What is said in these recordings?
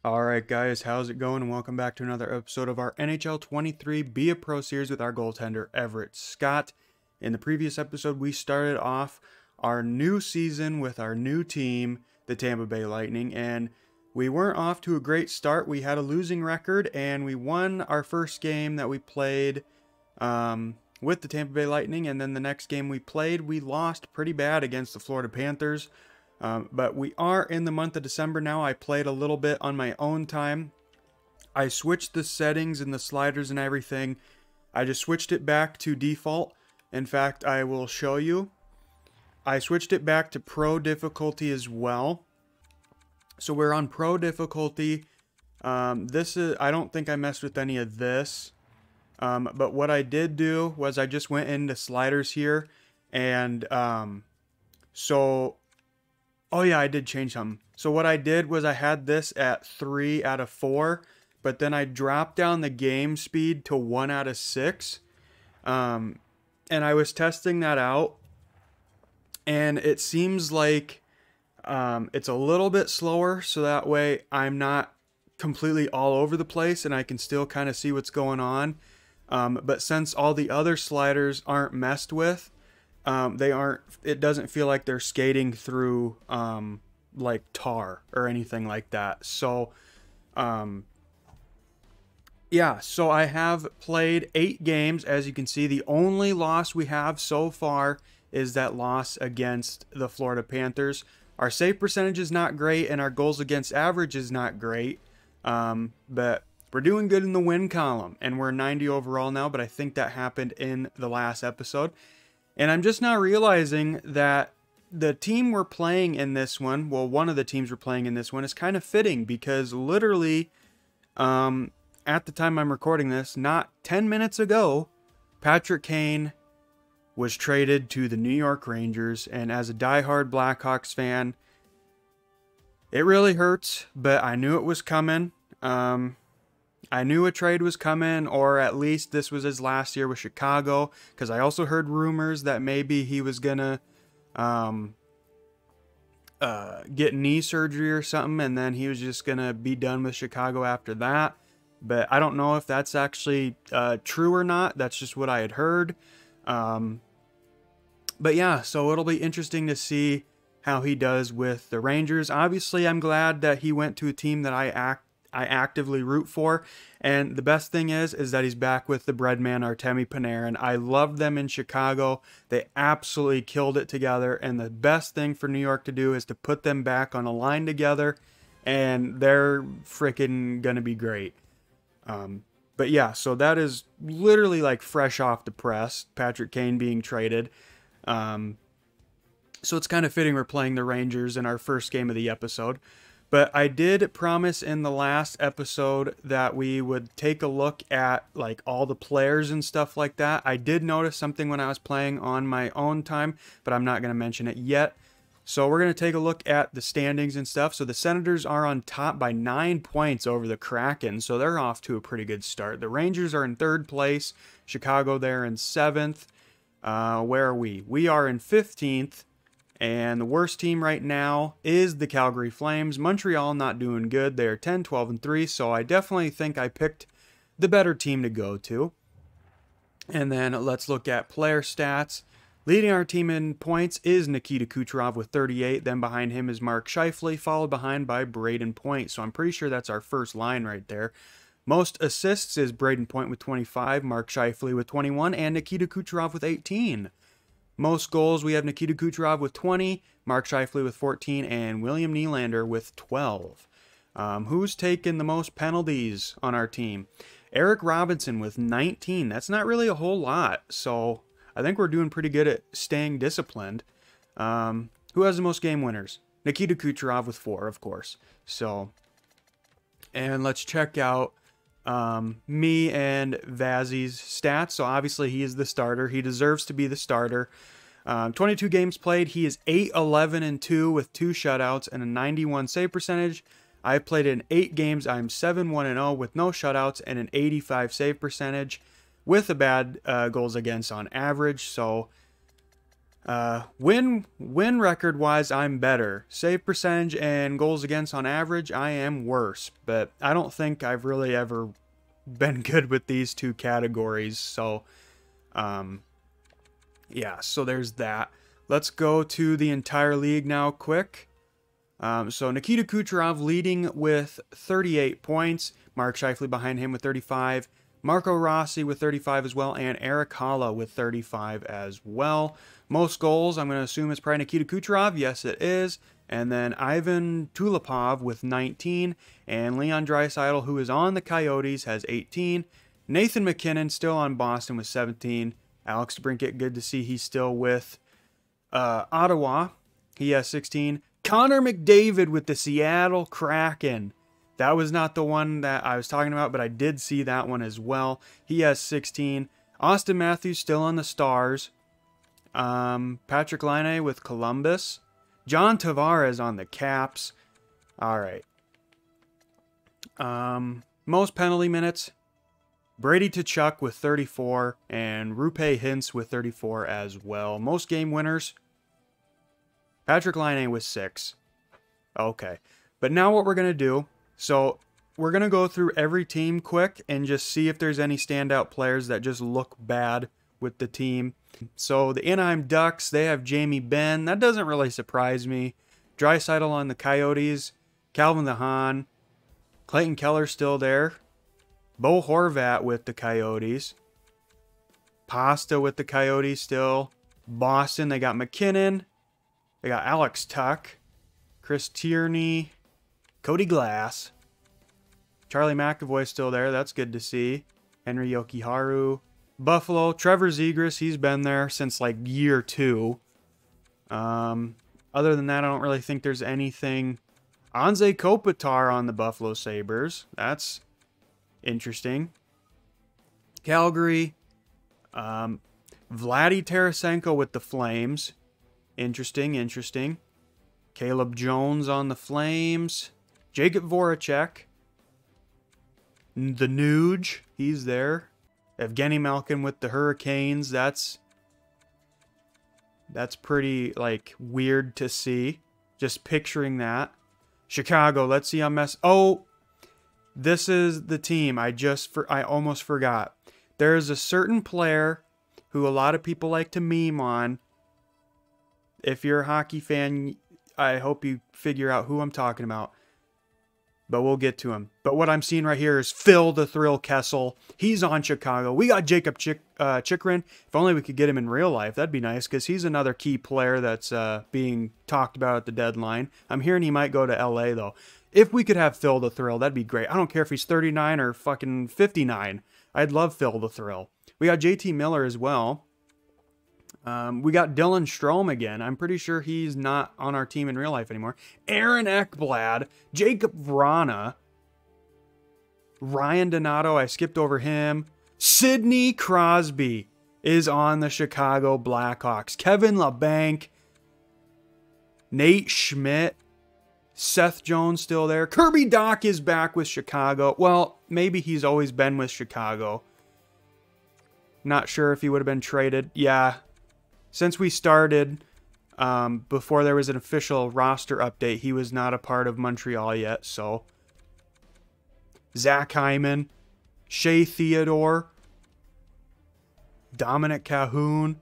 Alright guys, how's it going? And welcome back to another episode of our NHL 23 Be a Pro series with our goaltender Everett Scott. In the previous episode, we started off our new season with our new team, the Tampa Bay Lightning, and we weren't off to a great start. We had a losing record, and we won our first game that we played with the Tampa Bay Lightning, and then the next game we played, we lost pretty bad against the Florida Panthers. But we are in the month of December now. I played a little bit on my own time. I switched the settings and the sliders and everything. I just switched it back to default. In fact, I will show you. I switched it back to pro difficulty as well. So we're on pro difficulty. This is, I don't think I messed with any of this. But what I did do was I just went into sliders here. And oh yeah, I did change some. So what I did was I had this at 3 out of 4, but then I dropped down the game speed to 1 out of 6. And I was testing that out, and it seems like it's a little bit slower, so that way I'm not completely all over the place and I can still kind of see what's going on. But since all the other sliders aren't messed with, it doesn't feel like they're skating through, like tar or anything like that. So, yeah, so I have played 8 games. As you can see, the only loss we have so far is that loss against the Florida Panthers. Our save percentage is not great, and our goals against average is not great. But we're doing good in the win column, and we're 90 overall now, but I think that happened in the last episode. And I'm just now realizing that the team we're playing in this one, well, one of the teams we're playing in this one is kind of fitting, because literally, at the time I'm recording this, not 10 minutes ago, Patrick Kane was traded to the New York Rangers. And as a diehard Blackhawks fan, it really hurts, but I knew it was coming. I knew a trade was coming, or at least this was his last year with Chicago, because I also heard rumors that maybe he was gonna get knee surgery or something, and then he was just gonna be done with Chicago after that. But I don't know if that's actually true or not. That's just what I had heard. But yeah, so it'll be interesting to see how he does with the Rangers. Obviously, I'm glad that he went to a team that I actively root for, and the best thing is that he's back with the Breadman Artemi Panarin. I loved them in Chicago. They absolutely killed it together, and the best thing for New York to do is to put them back on a line together, and they're freaking gonna be great. But yeah, so that is literally like fresh off the press, Patrick Kane being traded. So it's kind of fitting we're playing the Rangers in our first game of the episode. But I did promise in the last episode that we would take a look at like all the players and stuff like that. I did notice something when I was playing on my own time, but I'm not going to mention it yet. So we're going to take a look at the standings and stuff. So the Senators are on top by 9 points over the Kraken, so they're off to a pretty good start. The Rangers are in 3rd place. Chicago, they're in 7th. Where are we? We are in 15th. And the worst team right now is the Calgary Flames. Montreal not doing good. They're 10, 12, and 3. So I definitely think I picked the better team to go to. And then let's look at player stats. Leading our team in points is Nikita Kucherov with 38. Then behind him is Mark Scheifele, followed behind by Braden Point. So I'm pretty sure that's our first line right there. Most assists is Braden Point with 25, Mark Scheifele with 21, and Nikita Kucherov with 18. Most goals, we have Nikita Kucherov with 20, Mark Scheifele with 14, and William Nylander with 12. Who's taken the most penalties on our team? Eric Robinson with 19. That's not really a whole lot, so I think we're doing pretty good at staying disciplined. Who has the most game winners? Nikita Kucherov with 4, of course. So, and let's check out me and Vazzy's stats. So obviously he is the starter. He deserves to be the starter. 22 games played. He is 8-11-2 with 2 shutouts and a 91 save percentage. I played in 8 games. I'm 7-1-0 with no shutouts and an 85 save percentage with a bad goals against on average. So Win record wise, I'm better. Save percentage and goals against on average, I am worse. But I don't think I've really ever been good with these two categories. So, yeah, so there's that. Let's go to the entire league now quick. So Nikita Kucherov leading with 38 points. Mark Scheifele behind him with 35. Marco Rossi with 35 as well. And Eric Haula with 35 as well. Most goals, I'm going to assume it's probably Nikita Kucherov. Yes, it is. And then Ivan Tulipov with 19. And Leon Draisaitl, who is on the Coyotes, has 18. Nathan McKinnon still on Boston with 17. Alex DeBrincat, good to see he's still with Ottawa. He has 16. Connor McDavid with the Seattle Kraken. That was not the one that I was talking about, but I did see that one as well. He has 16. Austin Matthews still on the Stars. Patrick Laine with Columbus. John Tavares on the Caps. All right. Most penalty minutes. Brady Tkachuk with 34. And Roope Hintz with 34 as well. Most game winners. Patrick Laine with 6. Okay. But now what we're going to do, so we're going to go through every team quick and just see if there's any standout players that just look bad with the team. So the Anaheim Ducks, they have Jamie Benn. That doesn't really surprise me. Draisaitl on the Coyotes. Calvin DeHaan. Clayton Keller still there. Bo Horvat with the Coyotes. Pasta with the Coyotes still. Boston, they got McKinnon. They got Alex Tuck, Chris Tierney, Cody Glass, Charlie McAvoy still there. That's good to see. Henry Yokiharu. Buffalo, Trevor Zegras. He's been there since like year 2. Other than that, I don't really think there's anything. Anze Kopitar on the Buffalo Sabres. That's interesting. Calgary. Vladdy Tarasenko with the Flames. Interesting. Caleb Jones on the Flames. Jacob Voracek. The Nuge, he's there. Evgeny Malkin with the Hurricanes. That's pretty, like, weird to see. Just picturing that. Chicago, let's see on mess. Oh, this is the team. I almost forgot. There is a certain player who a lot of people like to meme on. If you're a hockey fan, I hope you figure out who I'm talking about. But we'll get to him. But what I'm seeing right here is Phil the Thrill Kessel. He's on Chicago. We got Jacob Chikrin. If only we could get him in real life. That'd be nice because he's another key player that's being talked about at the deadline. I'm hearing he might go to LA, though. If we could have Phil the Thrill, that'd be great. I don't care if he's 39 or fucking 59. I'd love Phil the Thrill. We got JT Miller as well. We got Dylan Strome again. I'm pretty sure he's not on our team in real life anymore. Aaron Ekblad, Jacob Vrana, Ryan Donato, I skipped over him. Sidney Crosby is on the Chicago Blackhawks. Kevin LeBanc, Nate Schmidt, Seth Jones still there. Kirby Dach is back with Chicago. Well, maybe he's always been with Chicago. Not sure if he would have been traded. Yeah. Since we started, before there was an official roster update, he was not a part of Montreal yet, so. Zach Hyman, Shea Theodore, Dominic Cahoon.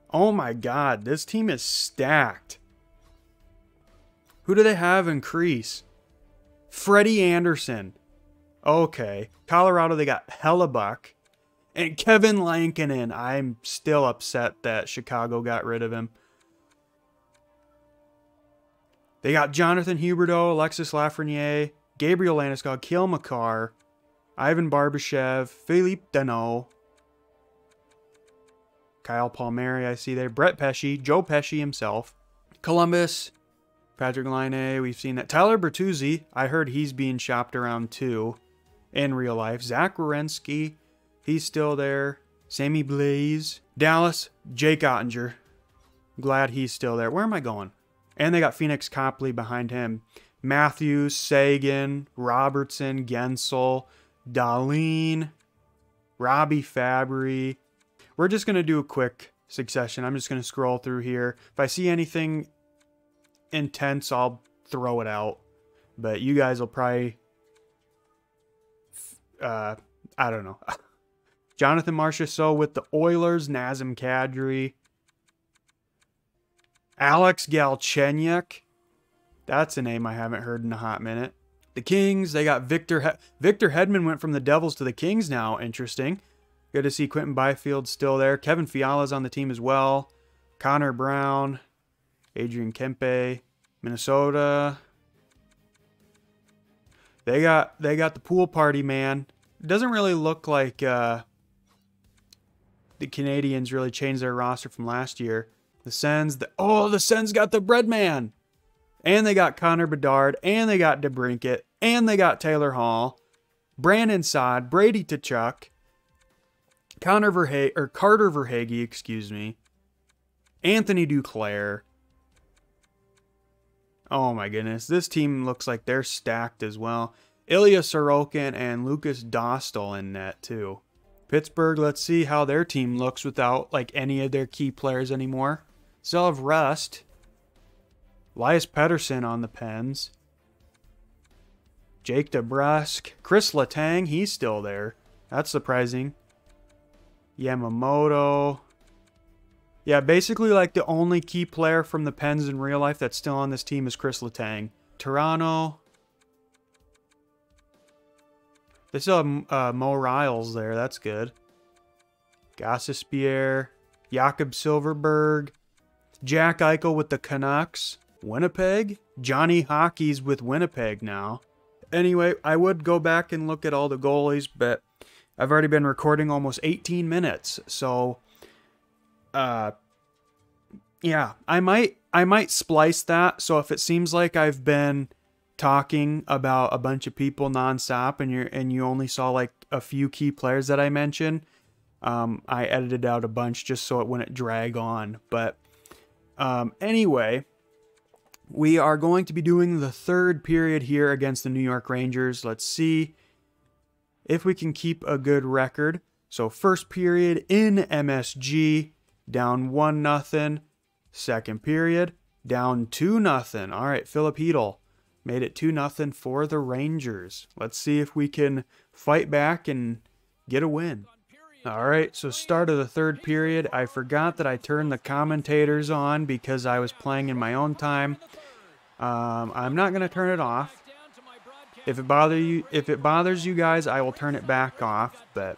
Oh my God, this team is stacked. Who do they have in crease? Freddie Anderson. Okay. Colorado, they got Hellebuck. And Kevin Lankinen, I'm still upset that Chicago got rid of him. They got Jonathan Huberdeau, Alexis Lafreniere, Gabriel Landeskog, Kale McCarr, Ivan Barbashev, Philippe Danault, Kyle Palmieri, I see there, Brett Pesce, Joe Pesci himself, Columbus, Patrick Laine, we've seen that. Tyler Bertuzzi, I heard he's being shopped around too in real life. Zach Werenski, he's still there. Sammy Blaze. Dallas, Jake Ottinger. Glad he's still there. Where am I going? And they got Phoenix Copley behind him. Matthews, Sagan, Robertson, Gensel, Dahlin, Robbie Fabry. We're just going to do a quick succession. I'm just going to scroll through here. If I see anything intense, I'll throw it out. But you guys will probably... I don't know. Jonathan Marchessault with the Oilers. Nazem Kadri. Alex Galchenyuk. That's a name I haven't heard in a hot minute. The Kings, they got Victor Hedman went from the Devils to the Kings now. Interesting. Good to see Quentin Byfield still there. Kevin Fiala's on the team as well. Connor Brown. Adrian Kempe. Minnesota. They got the pool party, man. It doesn't really look like the Canadians really changed their roster from last year. The Sens, the Sens got the bread man. And they got Connor Bedard, and they got DeBrincat, and they got Taylor Hall, Brandon Saad, Brady Tkachuk, Carter Verhaeghe, excuse me, Anthony Duclair. Oh my goodness, this team looks like they're stacked as well. Ilya Sorokin and Lucas Dostal in net too. Pittsburgh, let's see how their team looks without like any of their key players anymore. Still have Rust. Elias Pettersson on the Pens. Jake DeBrusk. Chris Letang, he's still there. That's surprising. Yamamoto. Yeah, basically like the only key player from the Pens in real life that's still on this team is Chris Letang. Toronto. They still have Mo Riles there. That's good. Gostisbehere. Jakob Silverberg. Jack Eichel with the Canucks. Winnipeg? Johnny Hockey's with Winnipeg now. Anyway, I would go back and look at all the goalies, but I've already been recording almost 18 minutes. So, yeah, I might splice that. So if it seems like I've been talking about a bunch of people nonstop and you only saw like a few key players that I mentioned, I edited out a bunch just so it wouldn't drag on. But anyway, we are going to be doing the third period here against the New York Rangers. Let's see if we can keep a good record. So first period in MSG, down 1-0. Second period, down 2-0. All right, Philip Hedl made it 2-0 for the Rangers. Let's see if we can fight back and get a win. All right, so start of the third period. I forgot that I turned the commentators on because I was playing in my own time. I'm not going to turn it off. If it bothers you guys, I will turn it back off, but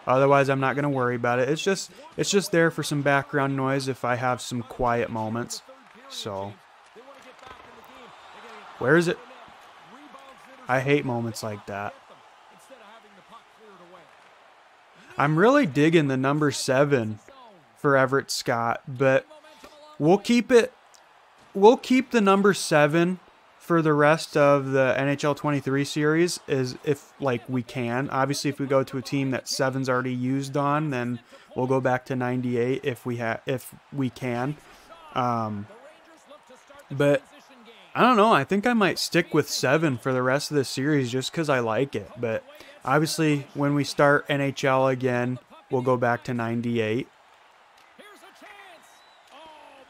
otherwise I'm not going to worry about it. It's just there for some background noise if I have some quiet moments. So, where is it? I hate moments like that. I'm really digging the number 7 for Everett Scott, but we'll keep it. We'll keep the number 7 for the rest of the NHL 23 series, is if like we can. Obviously, if we go to a team that 7's already used on, then we'll go back to 98 if we can. But I don't know. I think I might stick with 7 for the rest of the series just because I like it. But obviously, when we start NHL again, we'll go back to 98.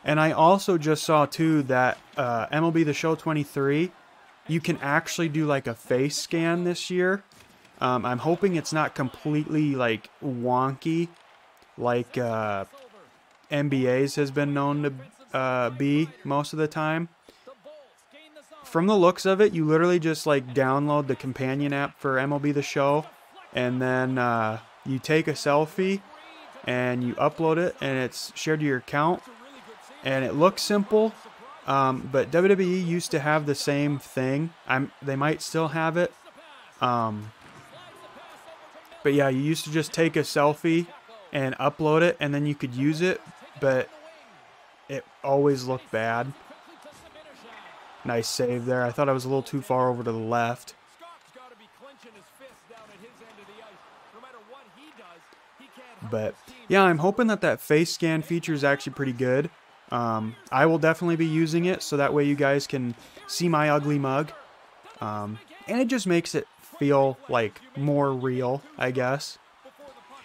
And I also just saw, too, that MLB The Show 23, you can actually do, like, a face scan this year. I'm hoping it's not completely, like, wonky, like NBA's has been known to be most of the time. From the looks of it, you literally just, like, download the companion app for MLB The Show, and then you take a selfie, and you upload it, and it's shared to your account. And it looks simple, but WWE used to have the same thing. They might still have it. But yeah, you used to just take a selfie and upload it, and then you could use it, but it always looked bad. Nice save there. I thought I was a little too far over to the left. But yeah, I'm hoping that face scan feature is actually pretty good. I will definitely be using it so that way you guys can see my ugly mug. And it just makes it feel like more real, I guess.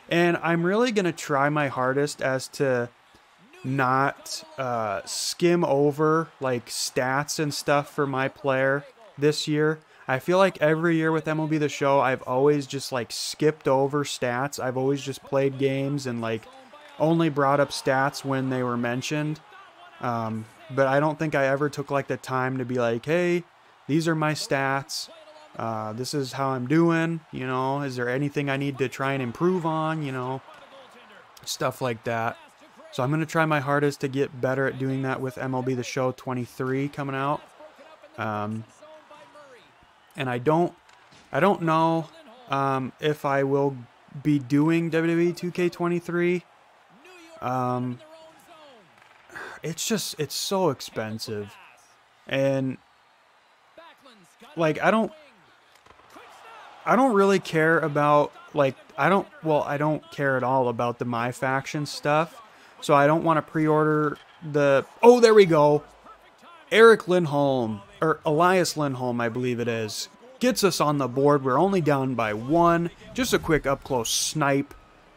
And I'm really going to try my hardest as to not skim over like stats and stuff for my player this year. I feel like every year with MLB The Show, I've always just like skipped over stats. I've always just played games and like only brought up stats when they were mentioned. But I don't think I ever took like the time to be like, hey, these are my stats. This is how I'm doing. You know, is there anything I need to try and improve on? You know, stuff like that. So I'm going to try my hardest to get better at doing that with MLB The Show 23 coming out. And I don't know if I will be doing WWE 2K23. It's so expensive. And like I don't really care about like I don't care at all about the My Faction stuff. So I don't want to pre-order the oh, there we go. Eric Lindholm, or Elias Lindholm, I believe it is, gets us on the board. We're only down by 1. Just a quick up-close snipe.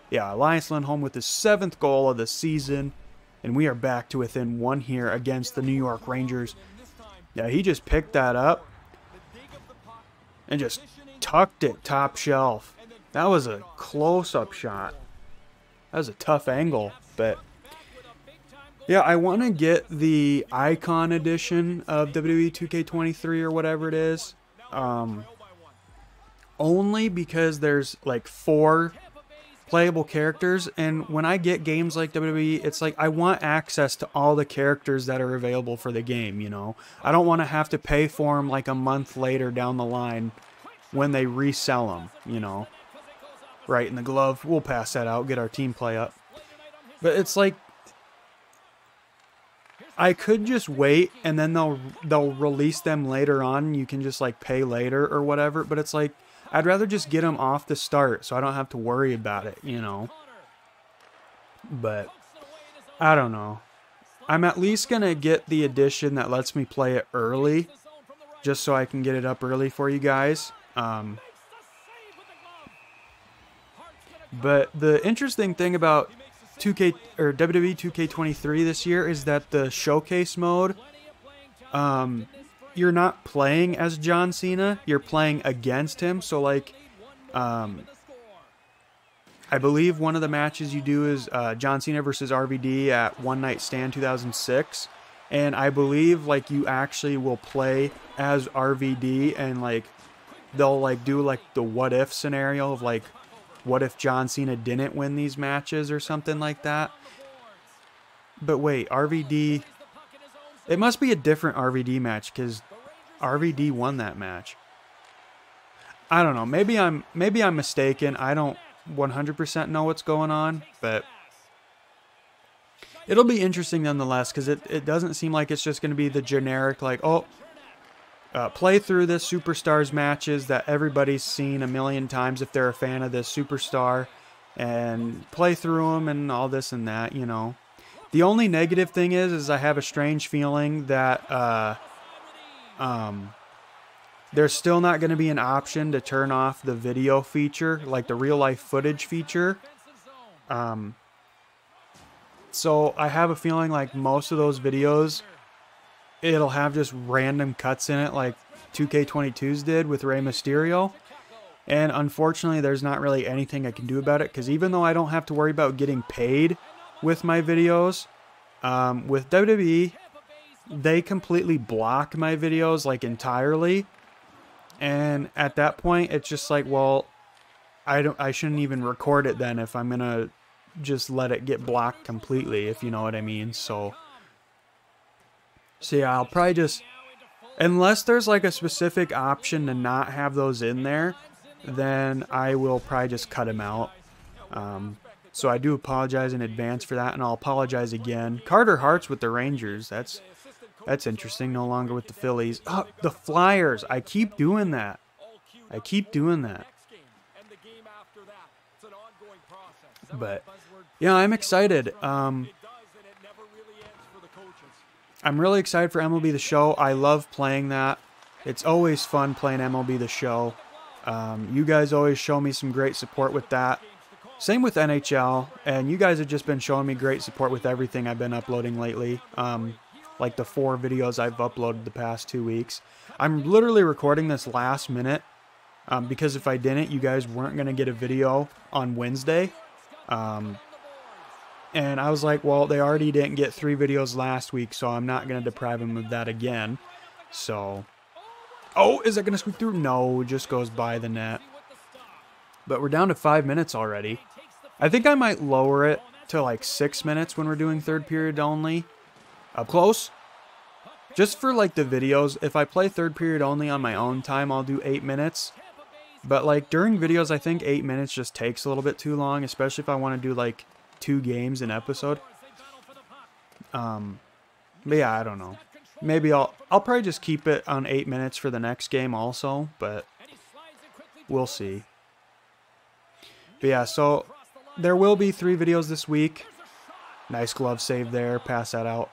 Yeah, Elias Lindholm with his 7th goal of the season. And we are back to within 1 here against the New York Rangers. Yeah, he just picked that up and just tucked it top shelf. That was a close-up shot. That was a tough angle, but yeah, I want to get the Icon edition of WWE 2K23 or whatever it is. Only because there's like 4 playable characters, and when I get games like WWE, it's like I want access to all the characters that are available for the game, you know. I don't want to have to pay for them like a month later down the line when they resell them, you know. Right in the glove. We'll pass that out, get our team play up. But it's like I could just wait and then they'll release them later on. You can just like pay later or whatever. But it's like I'd rather just get them off the start so I don't have to worry about it, you know. But I don't know. I'm at least going to get the edition that lets me play it early just so I can get it up early for you guys. But the interesting thing about 2K or WWE 2K23 this year is that the showcase mode, you're not playing as John Cena, you're playing against him. So like, I believe one of the matches you do is John Cena versus RVD at One Night Stand 2006. And I believe like you actually will play as RVD, and like they'll like do like the what if scenario of like, what if John Cena didn't win these matches or something like that? But wait, RVD... It must be a different RVD match because RVD won that match. I don't know. Maybe I'm mistaken. I don't 100% know what's going on, but it'll be interesting nonetheless because it doesn't seem like it's just going to be the generic like, oh, play through this superstars matches that everybody's seen a million times if they're a fan of this superstar, and play through them and all this and that, you know. The only negative thing is I have a strange feeling that there's still not going to be an option to turn off the video feature, like the real life footage feature. So I have a feeling like most of those videos, it'll have just random cuts in it like 2K22's did with Rey Mysterio. And unfortunately, there's not really anything I can do about it, because even though I don't have to worry about getting paid with my videos, with WWE, they completely block my videos like entirely. And at that point, it's just like, well, I shouldn't even record it then if I'm going to just let it get blocked completely, if you know what I mean. So yeah, I'll probably just, unless there's like a specific option to not have those in there, then I will probably just cut them out. So I do apologize in advance for that, and I'll apologize again. Carter Hart's with the Rangers. That's interesting. No longer with the Phillies. Oh, the Flyers. I keep doing that. But yeah, I'm excited. I'm really excited for MLB The Show. I love playing that. It's always fun playing MLB The Show. You guys always show me some great support with that. Same with NHL, and you guys have just been showing me great support with everything I've been uploading lately. Like the 4 videos I've uploaded the past 2 weeks. I'm literally recording this last minute because if I didn't, you guys weren't going to get a video on Wednesday. And I was like, well, they already didn't get 3 videos last week, so I'm not going to deprive them of that again. So, oh, is that going to squeak through? No, it just goes by the net. But we're down to 5 minutes already. I think I might lower it to like 6 minutes when we're doing third period only. Up close. Just for like the videos, if I play third period only on my own time, I'll do 8 minutes. But like during videos, I think 8 minutes just takes a little bit too long, especially if I want to do like 2 games an episode. But yeah, I don't know. Maybe I'll probably just keep it on 8 minutes for the next game also, but we'll see. But yeah, so there will be 3 videos this week. Nice glove save there. Pass that out.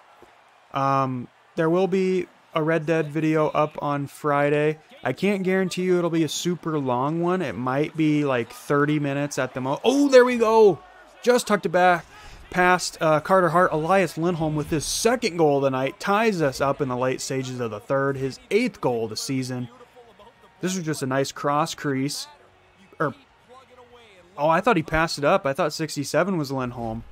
There will be a Red Dead video up on Friday. I can't guarantee you it'll be a super long one. It might be like 30 minutes at the most. Oh, there we go. Just tucked it back. Past Carter Hart. Elias Lindholm with his 2nd goal of the night. Ties us up in the late stages of the 3rd. His 8th goal of the season. This was just a nice cross crease. Oh, I thought he passed it up. I thought 67 was Lindholm.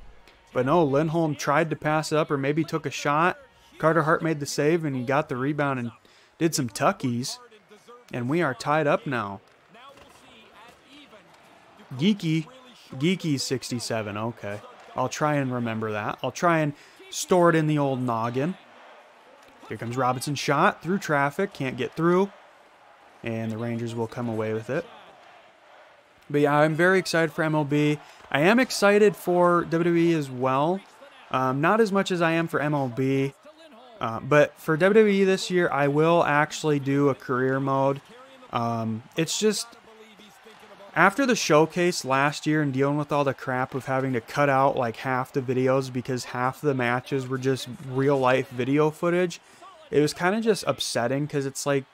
But no, Lindholm tried to pass it up or maybe took a shot. Carter Hart made the save and he got the rebound and did some tuckies. And we are tied up now. Geeky 67. Okay. I'll try and remember that. I'll try and store it in the old noggin. Here comes Robinson's shot through traffic. Can't get through. And the Rangers will come away with it. But yeah, I'm very excited for MLB. I am excited for WWE as well. Not as much as I am for MLB. But for WWE this year, I will actually do a career mode. It's just, after the showcase last year and dealing with all the crap of having to cut out like half the videos because half the matches were just real life video footage, it was kind of just upsetting because it's like,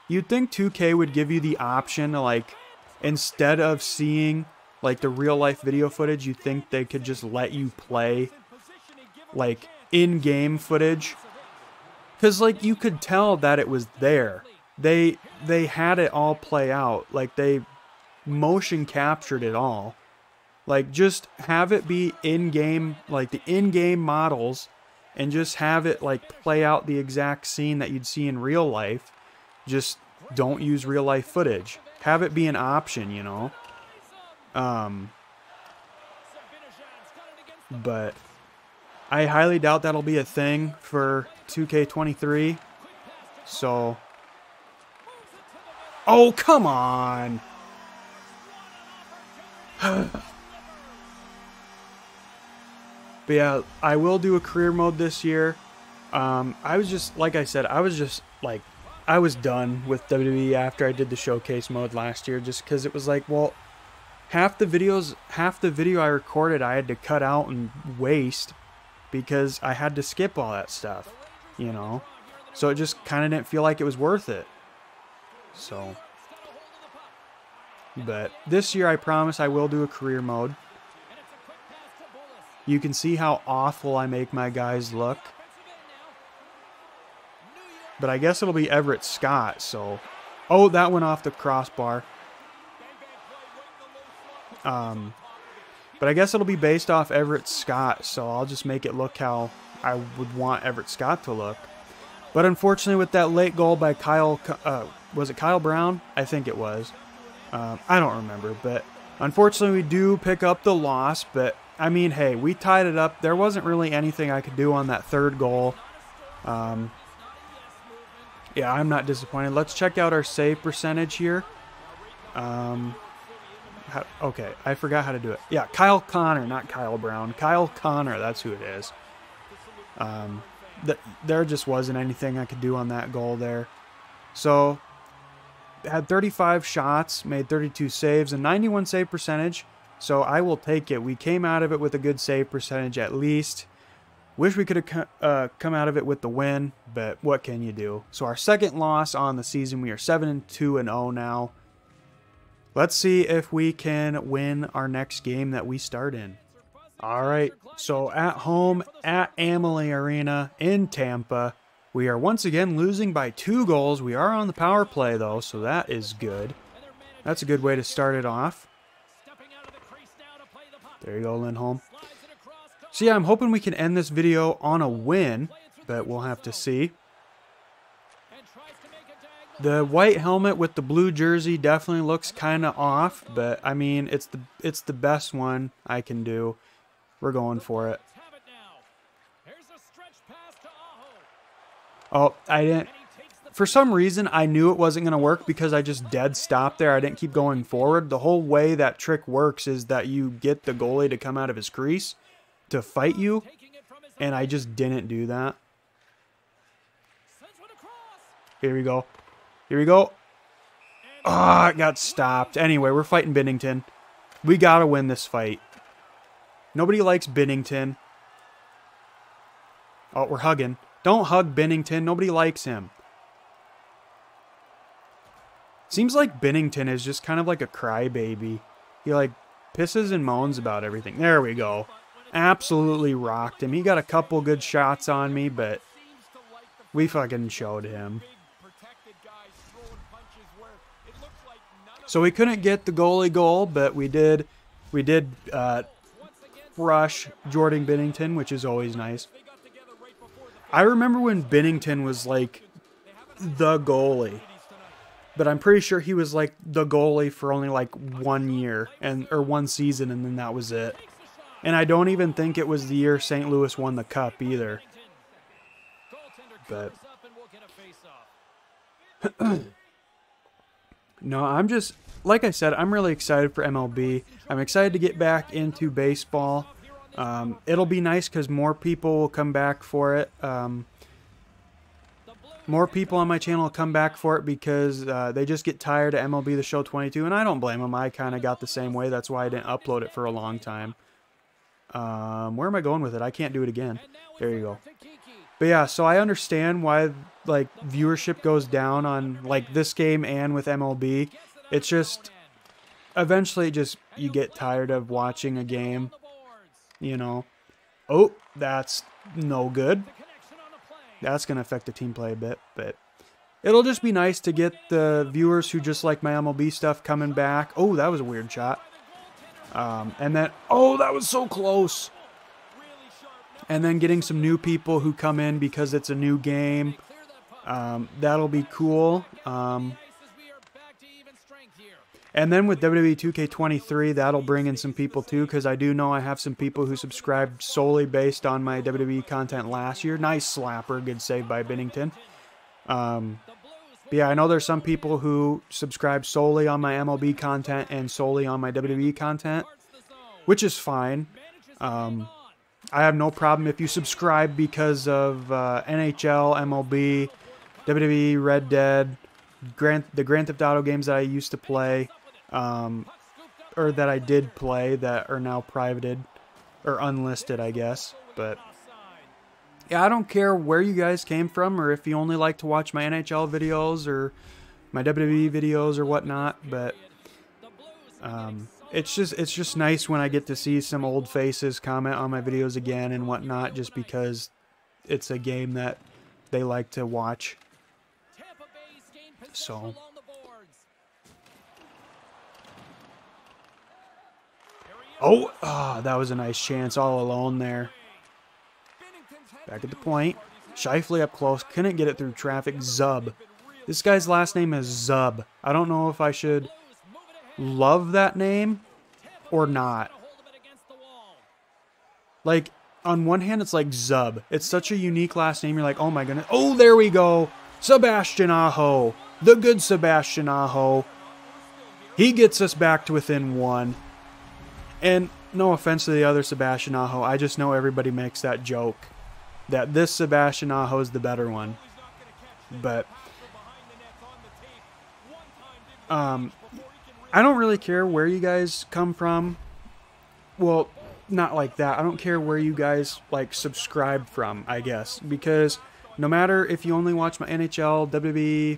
you'd think 2K would give you the option to like, instead of seeing like the real life video footage, you think they could just let you play like in-game footage. Because like you could tell that it was there. They had it all play out. Like they motion captured it all. Like just have it be in-game, like the in-game models, and just have it like play out the exact scene that you'd see in real life. Just don't use real life footage. Have it be an option, you know. But I highly doubt that'll be a thing for 2K23. So, oh, come on. But yeah, I will do a career mode this year. I was just, like I said, I was done with WWE after I did the showcase mode last year, just because it was like, well, half the video I recorded I had to cut out and waste because I had to skip all that stuff, you know? So it just kind of didn't feel like it was worth it. So, but this year I promise I will do a career mode. You can see how awful I make my guys look. But I guess it'll be Everett Scott, so... Oh, that went off the crossbar. But I guess it'll be based off Everett Scott, so I'll just make it look how I would want Everett Scott to look. But unfortunately, with that late goal by Kyle... was it Kyle Brown? I think it was. I don't remember, but... Unfortunately, we do pick up the loss, but... I mean, hey, we tied it up. There wasn't really anything I could do on that third goal. Yeah, I'm not disappointed. Let's check out our save percentage here. Okay, I forgot how to do it. Yeah, Kyle Connor, not Kyle Brown. Kyle Connor, that's who it is. There just wasn't anything I could do on that goal there. So, had 35 shots, made 32 saves, and 91 save percentage. So I will take it. We came out of it with a good save percentage at least. Wish we could have come out of it with the win, but what can you do? So our second loss on the season, we are 7-2-0 now. Let's see if we can win our next game that we start in. All right, so at home at Amalie Arena in Tampa, we are once again losing by 2 goals. We are on the power play, though, so that is good. That's a good way to start it off. There you go, Lindholm. So yeah, I'm hoping we can end this video on a win, but we'll have to see. The white helmet with the blue jersey definitely looks kind of off, but I mean, it's the best one I can do. We're going for it. Oh, I didn't. For some reason, I knew it wasn't going to work because I just dead stopped there. I didn't keep going forward. The whole way that trick works is that you get the goalie to come out of his crease to fight you, and I just didn't do that. Here we go. Here we go. Ah, it got stopped. Anyway, we're fighting Binnington. We got to win this fight. Nobody likes Binnington. Oh, we're hugging. Don't hug Binnington. Nobody likes him. Seems like Binnington is just kind of like a crybaby. He like pisses and moans about everything. There we go. Absolutely rocked him. He got a couple good shots on me, but we fucking showed him. So we couldn't get the goalie goal, but we did rush Jordan Binnington, which is always nice. I remember when Binnington was like the goalie, but I'm pretty sure he was like the goalie for only like 1 year or 1 season, and then that was it. And I don't even think it was the year St. Louis won the cup either. But no, I'm just, like I said, I'm really excited for MLB. I'm excited to get back into baseball. It'll be nice because more people will come back for it. More people on my channel will come back for it because they just get tired of MLB The Show 22, and I don't blame them. I kind of got the same way. That's why I didn't upload it for a long time. Where am I going with it? I can't do it again. There you go. But yeah, so I understand why like viewership goes down on like this game and with MLB. It's just eventually just you get tired of watching a game, you know. Oh, that's no good. That's going to affect the team play a bit, but it'll just be nice to get the viewers who just like my MLB stuff coming back. Oh, that was a weird shot. And then, oh, that was so close. And then getting some new people who come in because it's a new game. That'll be cool. And then with WWE 2K23, that'll bring in some people too, because I do know I have some people who subscribed solely based on my WWE content last year. Nice slapper, good save by Binnington. But yeah, I know there's some people who subscribe solely on my MLB content and solely on my WWE content, which is fine. I have no problem if you subscribe because of NHL, MLB, WWE, Red Dead, the Grand Theft Auto games that I used to play, or that I did play that are now privated or unlisted, I guess. But yeah, I don't care where you guys came from or if you only like to watch my NHL videos or my WWE videos or whatnot, but it's just nice when I get to see some old faces comment on my videos again and whatnot, just because it's a game that they like to watch. So that was a nice chance all alone there. Back at the point. Shifley up close. Couldn't get it through traffic. Zub. This guy's last name is Zub. I don't know if I should love that name or not. Like, on one hand, it's like Zub. It's such a unique last name. You're like, oh my goodness. Oh, there we go. Sebastian Aho. The good Sebastian Aho. He gets us back to within 1. And no offense to the other Sebastian Aho. I just know everybody makes that joke that this Sebastian Aho is the better one. But I don't really care where you guys come from. Well, not like that. I don't care where you guys like subscribe from, I guess, because no matter if you only watch my NHL, WWE,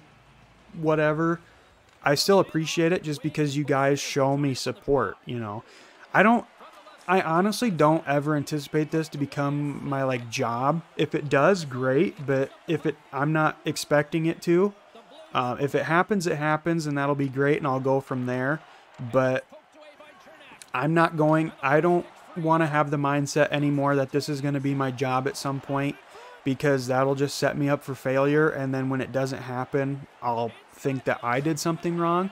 whatever, I still appreciate it just because you guys show me support, you know. I honestly don't ever anticipate this to become my like job. If it does, great, but I'm not expecting it to. If it happens, it happens, and that'll be great, and I'll go from there. But I don't want to have the mindset anymore that this is going to be my job at some point, because that'll just set me up for failure, and then when it doesn't happen, I'll think that I did something wrong.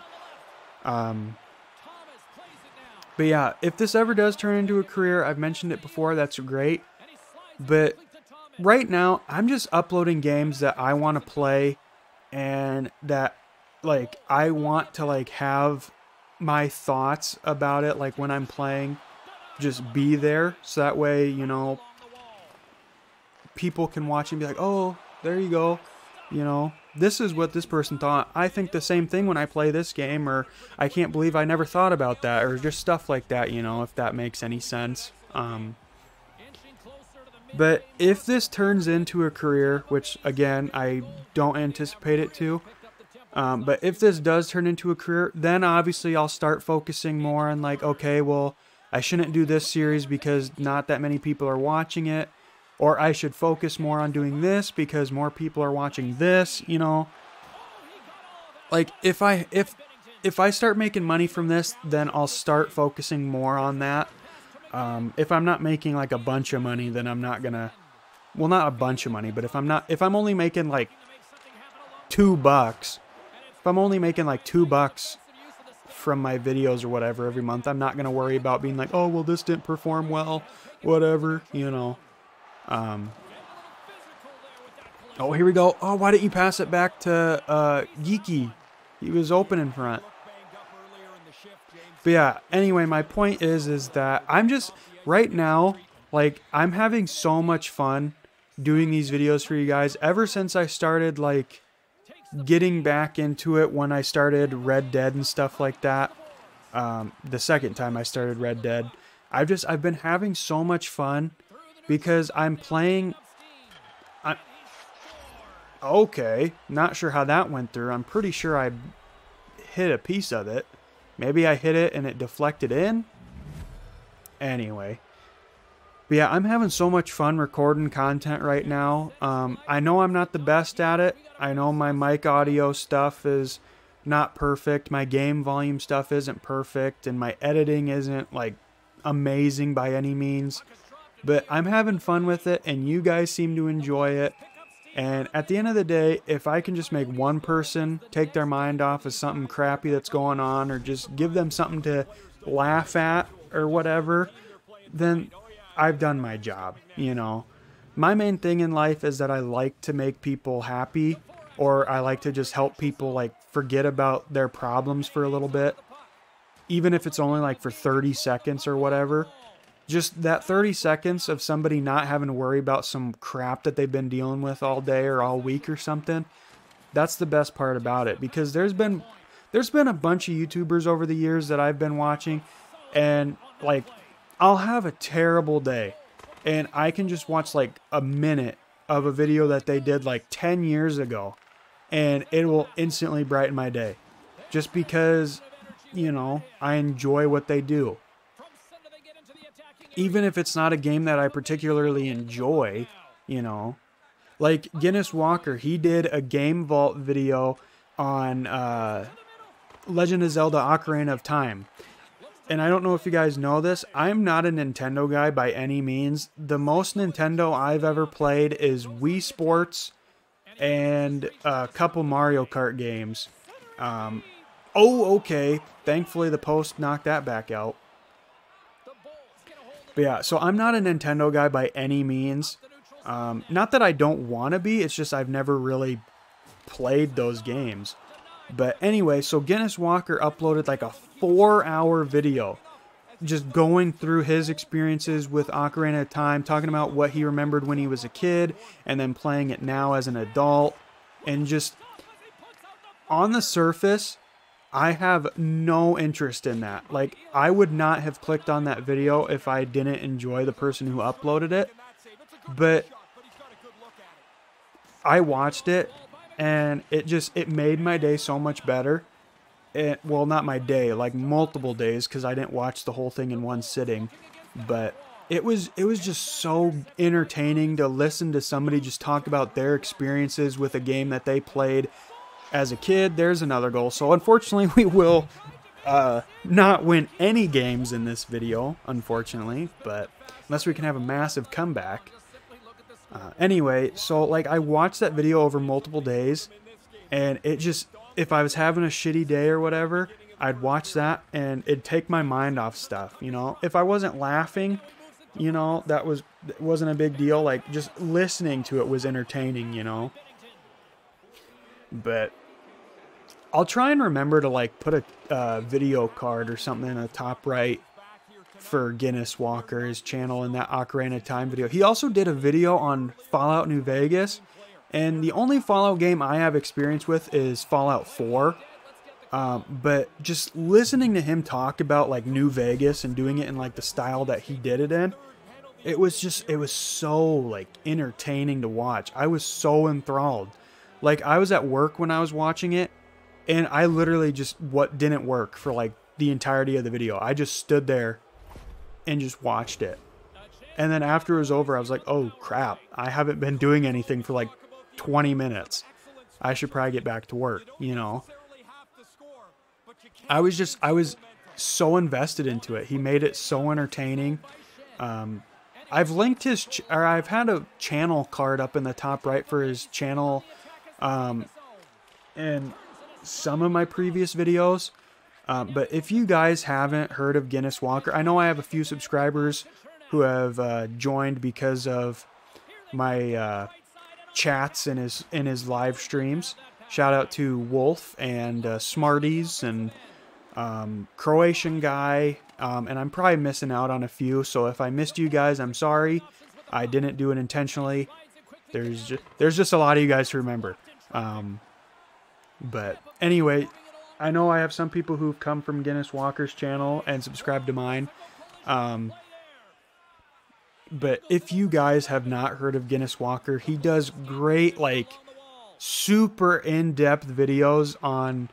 But yeah, if this ever does turn into a career, I've mentioned it before, that's great. But right now, I'm just uploading games that I want to play, and that like I want to like have my thoughts about it, like when I'm playing, just be there, so that way, you know, people can watch and be like, oh, there you go, you know, this is what this person thought. I think the same thing when I play this game, or I can't believe I never thought about that, or just stuff like that, you know, if that makes any sense. But if this turns into a career, which again, I don't anticipate it to, but if this does turn into a career, then obviously I'll start focusing more on like, okay, well, I shouldn't do this series because not that many people are watching it. Or I should focus more on doing this because more people are watching this, you know. Like if I start making money from this, then I'll start focusing more on that. If I'm not making like a bunch of money, then I'm not gonna, well, not a bunch of money, but if I'm only making like $2, if I'm only making like $2 from my videos or whatever every month, I'm not gonna worry about being like, oh, well, this didn't perform well, whatever, you know. Oh, here we go. Oh, why didn't you pass it back to Geeky? He was open in front. But yeah, anyway, my point is that I'm just, right now, like, I'm having so much fun doing these videos for you guys. Ever since I started, like, getting back into it when I started Red Dead and stuff like that, the second time I started Red Dead, I've been having so much fun because I'm playing. Okay, not sure how that went through. I'm pretty sure I hit a piece of it. Maybe I hit it and it deflected in. Anyway. But yeah, I'm having so much fun recording content right now. I know I'm not the best at it. I know my mic audio stuff is not perfect. My game volume stuff isn't perfect. And my editing isn't like amazing by any means. But I'm having fun with it, and you guys seem to enjoy it. And at the end of the day, if I can just make one person take their mind off of something crappy that's going on, or just give them something to laugh at or whatever, then I've done my job, you know. My main thing in life is that I like to make people happy, or I like to just help people like forget about their problems for a little bit, even if it's only like for 30 seconds or whatever. Just that 30 seconds of somebody not having to worry about some crap that they've been dealing with all day or all week or something. That's the best part about it, because there's been a bunch of YouTubers over the years that I've been watching, and like I'll have a terrible day and I can just watch like a minute of a video that they did like 10 years ago, and it will instantly brighten my day, just because, you know, I enjoy what they do. Even if it's not a game that I particularly enjoy, you know. Like Guinness Walker, he did a Game Vault video on Legend of Zelda Ocarina of Time. And I don't know if you guys know this, I'm not a Nintendo guy by any means. The most Nintendo I've ever played is Wii Sports and a couple Mario Kart games. Oh, okay. Thankfully the post knocked that back out. But yeah, so I'm not a Nintendo guy by any means. Not that I don't want to be, it's just I've never really played those games. But anyway, so Guinness Walker uploaded like a 4-hour video just going through his experiences with Ocarina of Time, talking about what he remembered when he was a kid and then playing it now as an adult. And just on the surface, I have no interest in that. Like, I would not have clicked on that video if I didn't enjoy the person who uploaded it. But I watched it, and it made my day so much better. well, not my day, like multiple days, because I didn't watch the whole thing in one sitting. But it was just so entertaining to listen to somebody just talk about their experiences with a game that they played as a kid. There's another goal. So unfortunately, we will not win any games in this video, unfortunately, but unless we can have a massive comeback. Anyway, so like I watched that video over multiple days, and it just, if I was having a shitty day or whatever, I'd watch that and it'd take my mind off stuff, you know. If I wasn't laughing, you know, it wasn't a big deal. Like just listening to it was entertaining, you know. But I'll try and remember to like put a video card or something in the top right for Guiness Walker, his channel, in that Ocarina of Time video. He also did a video on Fallout New Vegas, and the only Fallout game I have experience with is Fallout 4. But just listening to him talk about like New Vegas and doing it in like the style that he did it in, it was so like entertaining to watch. I was so enthralled. Like I was at work when I was watching it, and I literally just didn't work for like the entirety of the video. I just stood there and just watched it. And then after it was over, I was like, oh crap, I haven't been doing anything for like 20 minutes. I should probably get back to work, you know. I was so invested into it. He made it so entertaining. I've linked I've had a channel card up in the top right for his channel, in some of my previous videos. But if you guys haven't heard of Guiness Walker, I know I have a few subscribers who have joined because of my chats in his live streams. Shout out to Wolf and Smarties and Croatian guy, and I'm probably missing out on a few. So if I missed you guys, I'm sorry. I didn't do it intentionally. There's just a lot of you guys to remember. But anyway, I know I have some people who've come from Guiness Walker's channel and subscribed to mine. But if you guys have not heard of Guiness Walker, he does great, like, super in-depth videos on,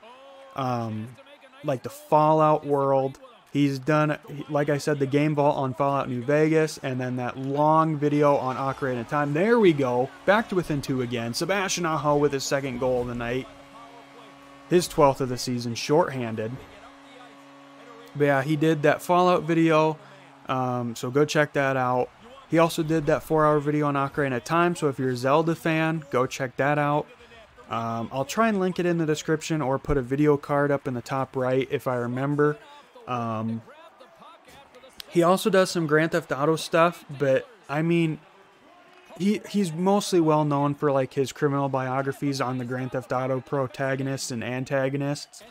like, the Fallout world. He's done, like I said, the Game Vault on Fallout New Vegas, and then that long video on Ocarina of Time. There we go. Back to within 2 again. Sebastian Aho with his 2nd goal of the night. His 12th of the season, shorthanded. But yeah, he did that Fallout video, so go check that out. He also did that 4-hour video on Ocarina of Time, so if you're a Zelda fan, go check that out. I'll try and link it in the description or put a video card up in the top right if I remember. He also does some Grand Theft Auto stuff, but I mean, he's mostly well known for like his criminal biographies on the Grand Theft Auto protagonists and antagonists.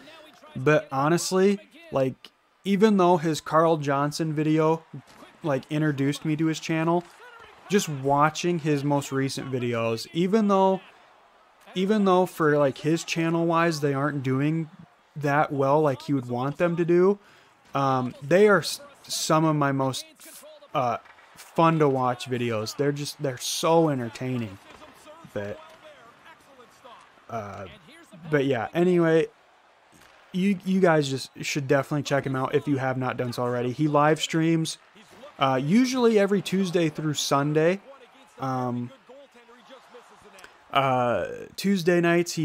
But honestly, like, even though his Carl Johnson video like introduced me to his channel, just watching his most recent videos, even though for like his channel wise they aren't doing that well like he would want them to do, they are some of my most fun to watch videos. They're so entertaining. But yeah, anyway, you guys just should definitely check him out if you have not done so already. He live streams usually every Tuesday through Sunday. Tuesday nights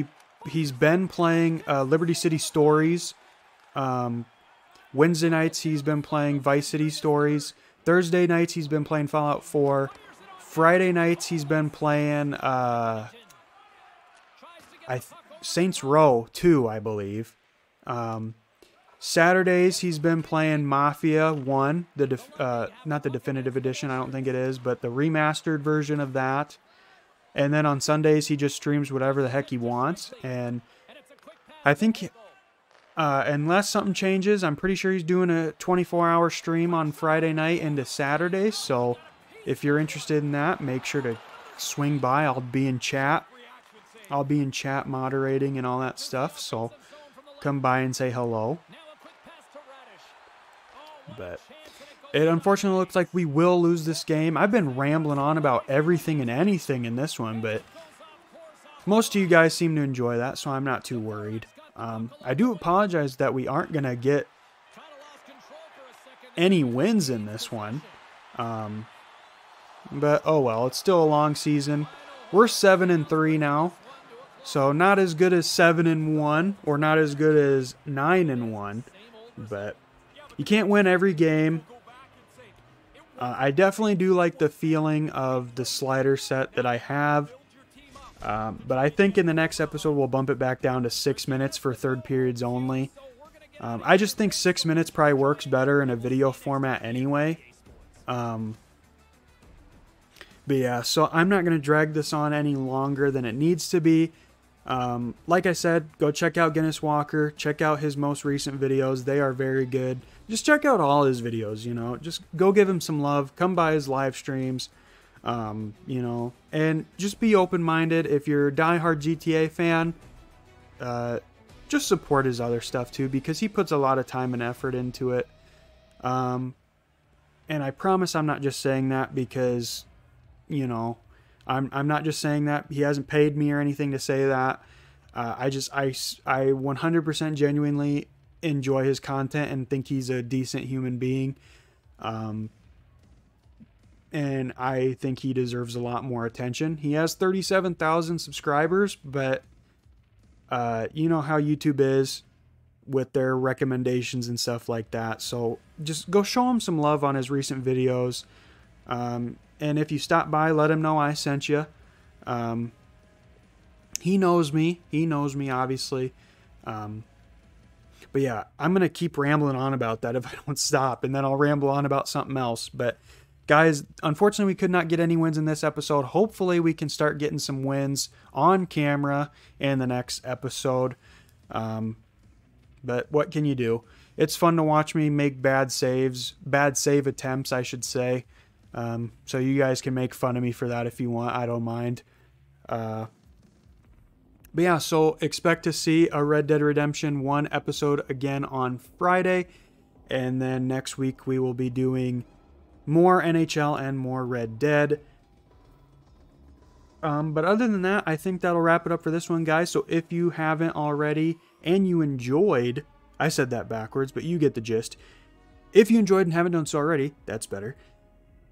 he's been playing Liberty City Stories. Wednesday nights he's been playing Vice City Stories. Thursday nights he's been playing Fallout 4. Friday nights he's been playing Saints Row 2, I believe. Saturdays he's been playing Mafia 1, not the definitive edition, I don't think it is, but the remastered version of that. And then on Sundays he just streams whatever the heck he wants. And I think unless something changes, I'm pretty sure he's doing a 24-hour stream on Friday night into Saturday. So if you're interested in that, make sure to swing by. I'll be in chat. I'll be in chat moderating and all that stuff. So come by and say hello. But it unfortunately looks like we will lose this game. I've been rambling on about everything and anything in this one, but most of you guys seem to enjoy that, so I'm not too worried. I do apologize that we aren't going to get any wins in this one. But oh well, it's still a long season. We're 7-3 now. So not as good as 7-1 or not as good as 9-1, but you can't win every game. I definitely do like the feeling of the slider set that I have. But I think in the next episode we'll bump it back down to 6 minutes for third periods only. I just think 6 minutes probably works better in a video format anyway. But yeah, so I'm not going to drag this on any longer than it needs to be. Like I said, go check out Guiness Walker. Check out his most recent videos. They are very good. Just check out all his videos, you know. Just go give him some love. Come by his live streams, you know. And just be open-minded. If you're a diehard GTA fan, just support his other stuff too, because he puts a lot of time and effort into it. And I promise I'm not just saying that because, you know, I'm not just saying that. He hasn't paid me or anything to say that. I 100% genuinely enjoy his content and think he's a decent human being. And I think he deserves a lot more attention. He has 37,000 subscribers, but you know how YouTube is with their recommendations and stuff like that. So just go show him some love on his recent videos. And if you stop by, let him know I sent you. He knows me. He knows me, obviously. But yeah, I'm going to keep rambling on about that if I don't stop. And then I'll ramble on about something else. But guys, unfortunately, we could not get any wins in this episode. Hopefully, we can start getting some wins on camera in the next episode. But what can you do? It's fun to watch me make bad save attempts, I should say. So you guys can make fun of me for that if you want. I don't mind. But yeah, so expect to see a Red Dead Redemption 1 episode again on Friday. And then next week we will be doing more NHL and more Red Dead. But other than that, I think that'll wrap it up for this one, guys. So if you haven't already and you enjoyed, I said that backwards, but you get the gist. If you enjoyed and haven't done so already, that's better.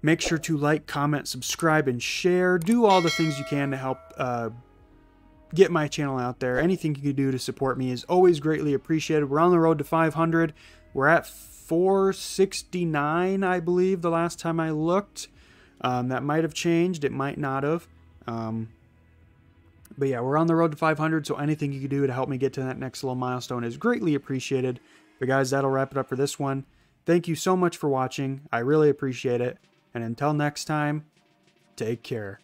Make sure to like, comment, subscribe, and share. Do all the things you can to help get my channel out there. Anything you can do to support me is always greatly appreciated. We're on the road to 500. We're at 469, I believe, the last time I looked. That might have changed. It might not have. But yeah, we're on the road to 500, so anything you can do to help me get to that next little milestone is greatly appreciated. But guys, that'll wrap it up for this one. Thank you so much for watching. I really appreciate it. And until next time, take care.